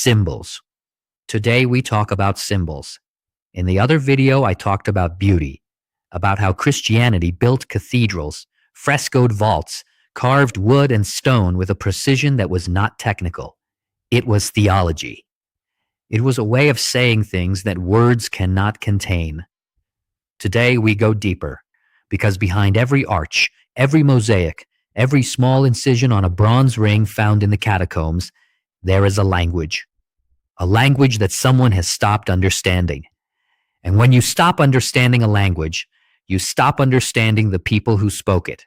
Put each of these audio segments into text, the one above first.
Symbols. Today we talk about symbols. In the other video, I talked about beauty, about how Christianity built cathedrals, frescoed vaults, carved wood and stone with a precision that was not technical. It was theology. It was a way of saying things that words cannot contain. Today we go deeper, because behind every arch, every mosaic, every small incision on a bronze ring found in the catacombs, there is a language that someone has stopped understanding. And when you stop understanding a language, you stop understanding the people who spoke it.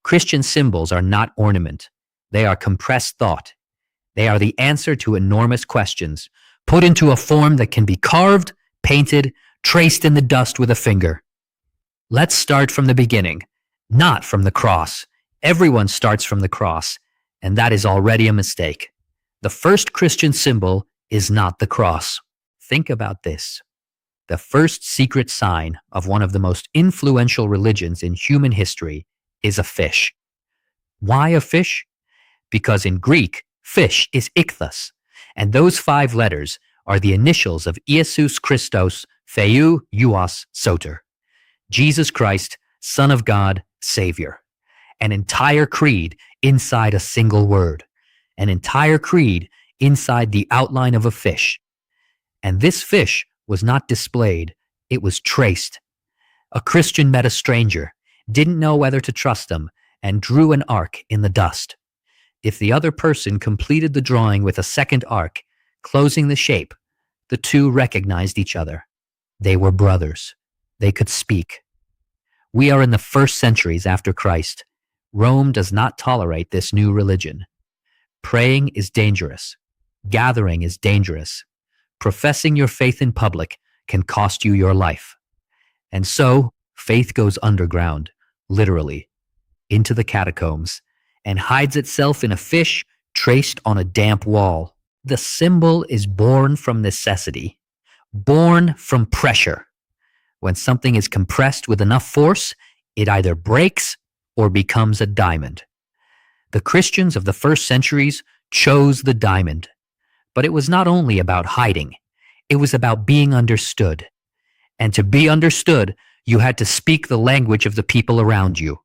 Christian symbols are not ornament. They are compressed thought. They are the answer to enormous questions, put into a form that can be carved, painted, traced in the dust with a finger. Let's start from the beginning, not from the cross. Everyone starts from the cross, and that is already a mistake. The first Christian symbol is not the cross. Think about this. The first secret sign of one of the most influential religions in human history is a fish. Why a fish? Because in Greek, fish is ichthus, and those 5 letters are the initials of Iesus Christos Theou Iouos Soter, Jesus Christ, Son of God, Savior. An entire creed inside a single word. An entire creed inside the outline of a fish. And this fish was not displayed, it was traced. A Christian met a stranger, didn't know whether to trust him, and drew an arc in the dust. If the other person completed the drawing with a second arc, closing the shape, the two recognized each other. They were brothers. They could speak. We are in the first centuries after Christ. Rome does not tolerate this new religion. Praying is dangerous. Gathering is dangerous. Professing your faith in public can cost you your life. And so, faith goes underground, literally, into the catacombs, and hides itself in a fish traced on a damp wall. The symbol is born from necessity, born from pressure. When something is compressed with enough force, it either breaks or becomes a diamond. The Christians of the first centuries chose the diamond. But it was not only about hiding, it was about being understood. And to be understood, you had to speak the language of the people around you.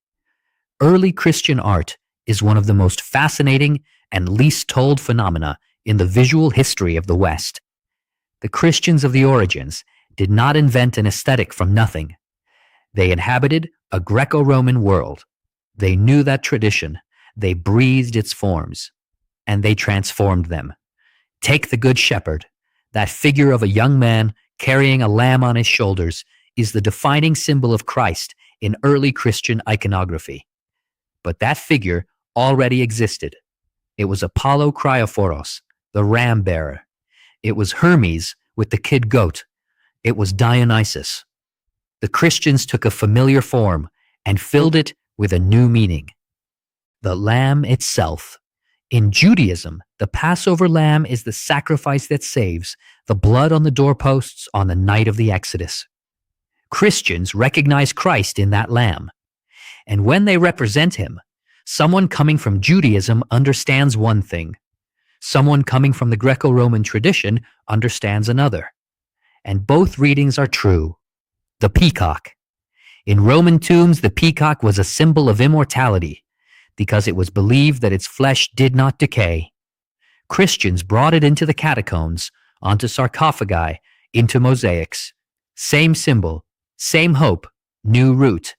Early Christian art is one of the most fascinating and least told phenomena in the visual history of the West. The Christians of the origins did not invent an aesthetic from nothing. They inhabited a Greco-Roman world. They knew that tradition. They breathed its forms, and they transformed them. Take the Good Shepherd. That figure of a young man carrying a lamb on his shoulders is the defining symbol of Christ in early Christian iconography. But that figure already existed. It was Apollo Cryophoros, the ram bearer. It was Hermes with the kid goat. It was Dionysus. The Christians took a familiar form and filled it with a new meaning. The lamb itself. In Judaism, the Passover lamb is the sacrifice that saves, the blood on the doorposts on the night of the Exodus. Christians recognize Christ in that lamb. And when they represent him, someone coming from Judaism understands one thing. Someone coming from the Greco-Roman tradition understands another. And both readings are true. The peacock. In Roman tombs, the peacock was a symbol of immortality, because it was believed that its flesh did not decay. Christians brought it into the catacombs, onto sarcophagi, into mosaics. Same symbol, same hope, new root.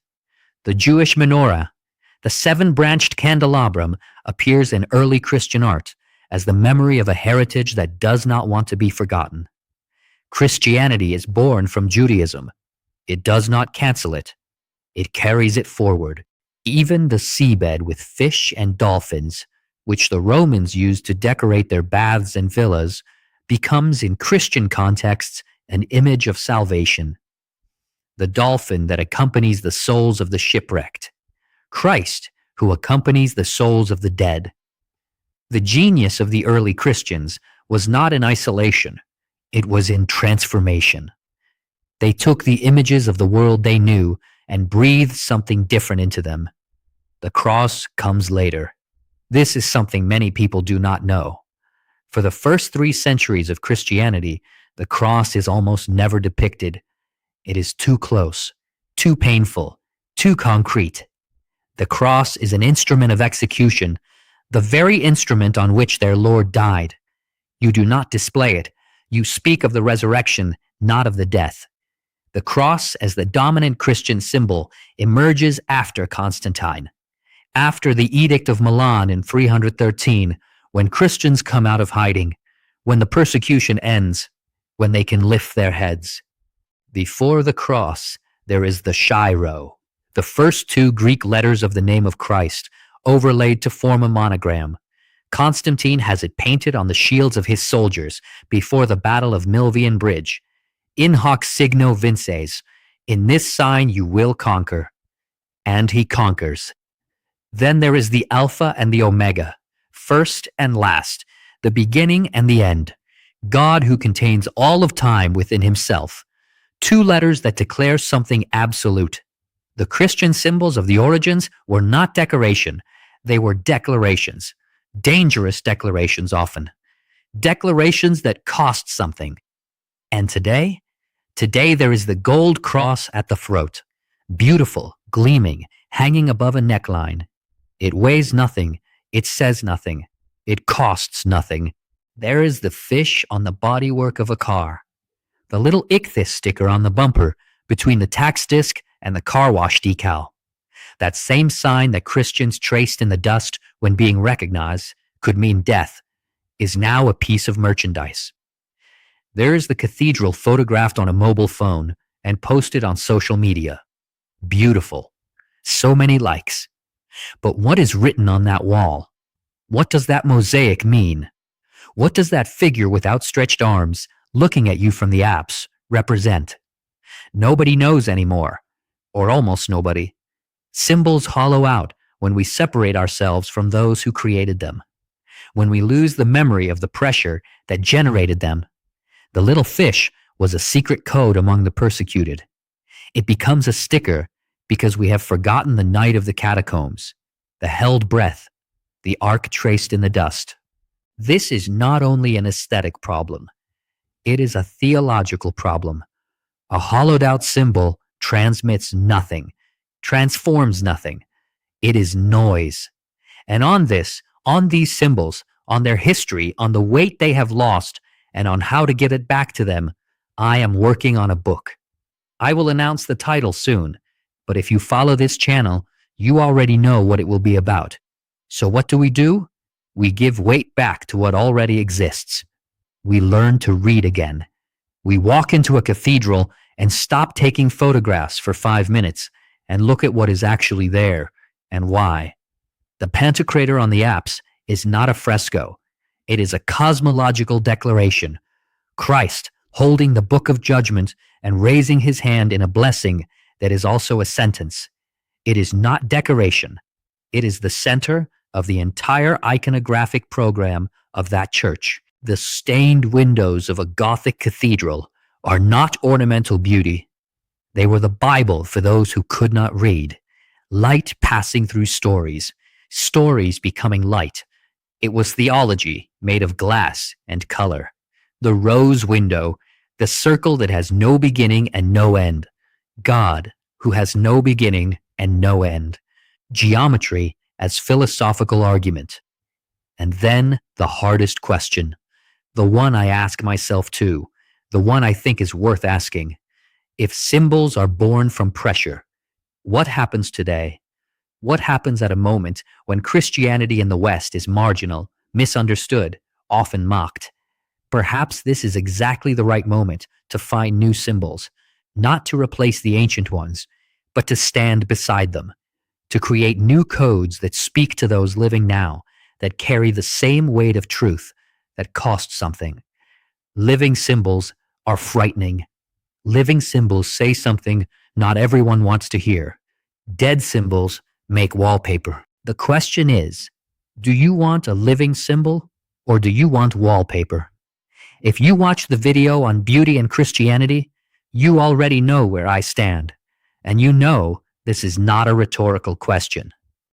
The Jewish menorah, the 7-branched candelabrum, appears in early Christian art as the memory of a heritage that does not want to be forgotten. Christianity is born from Judaism. It does not cancel it. It carries it forward. Even the seabed with fish and dolphins, which the Romans used to decorate their baths and villas, becomes in Christian contexts an image of salvation. The dolphin that accompanies the souls of the shipwrecked. Christ, who accompanies the souls of the dead. The genius of the early Christians was not in isolation, it was in transformation. They took the images of the world they knew and breathed something different into them. The cross comes later. This is something many people do not know. For the first 3 centuries of Christianity, the cross is almost never depicted. It is too close, too painful, too concrete. The cross is an instrument of execution, the very instrument on which their Lord died. You do not display it. You speak of the resurrection, not of the death. The cross, as the dominant Christian symbol, emerges after Constantine, after the Edict of Milan in 313, when Christians come out of hiding, when the persecution ends, when they can lift their heads. Before the cross, there is the Chi-Rho, the first 2 Greek letters of the name of Christ, overlaid to form a monogram. Constantine has it painted on the shields of his soldiers before the Battle of Milvian Bridge. In hoc signo vinces, in this sign you will conquer. And he conquers. Then there is the Alpha and the Omega, first and last, the beginning and the end. God who contains all of time within himself. 2 letters that declare something absolute. The Christian symbols of the origins were not decoration, they were declarations. Dangerous declarations often. Declarations that cost something. And today? Today there is the gold cross at the throat. Beautiful, gleaming, hanging above a neckline. It weighs nothing. It says nothing. It costs nothing. There is the fish on the bodywork of a car. The little ichthys sticker on the bumper between the tax disc and the car wash decal. That same sign that Christians traced in the dust when being recognized could mean death is now a piece of merchandise. There is the cathedral photographed on a mobile phone and posted on social media. Beautiful. So many likes. But what is written on that wall? What does that mosaic mean? What does that figure with outstretched arms, looking at you from the apse, represent? Nobody knows anymore, or almost nobody. Symbols hollow out when we separate ourselves from those who created them, when we lose the memory of the pressure that generated them. The little fish was a secret code among the persecuted. It becomes a sticker because we have forgotten the night of the catacombs, the held breath, the arc traced in the dust. This is not only an aesthetic problem, it is a theological problem. A hollowed out symbol transmits nothing, transforms nothing. It is noise. And on these symbols, on their history, on the weight they have lost, and on how to get it back to them, I am working on a book. I will announce the title soon, but if you follow this channel, you already know what it will be about. So what do? We give weight back to what already exists. We learn to read again. We walk into a cathedral and stop taking photographs for 5 minutes and look at what is actually there and why. The Pantocrator on the apse is not a fresco. It is a cosmological declaration. Christ holding the book of judgment and raising his hand in a blessing that is also a sentence. It is not decoration. It is the center of the entire iconographic program of that church. The stained windows of a Gothic cathedral are not ornamental beauty. They were the Bible for those who could not read. Light passing through stories, stories becoming light. It was theology made of glass and color. The rose window, the circle that has no beginning and no end. God, who has no beginning and no end. Geometry as philosophical argument. And then the hardest question, the one I ask myself too, the one I think is worth asking. If symbols are born from pressure, what happens today? What happens at a moment when Christianity in the West is marginal, misunderstood, often mocked? Perhaps this is exactly the right moment to find new symbols, not to replace the ancient ones, but to stand beside them, to create new codes that speak to those living now, that carry the same weight of truth, that cost something. Living symbols are frightening. Living symbols say something not everyone wants to hear. Dead symbols make wallpaper. The question is, do you want a living symbol or do you want wallpaper? If you watch the video on beauty and Christianity, you already know where I stand, and you know this is not a rhetorical question.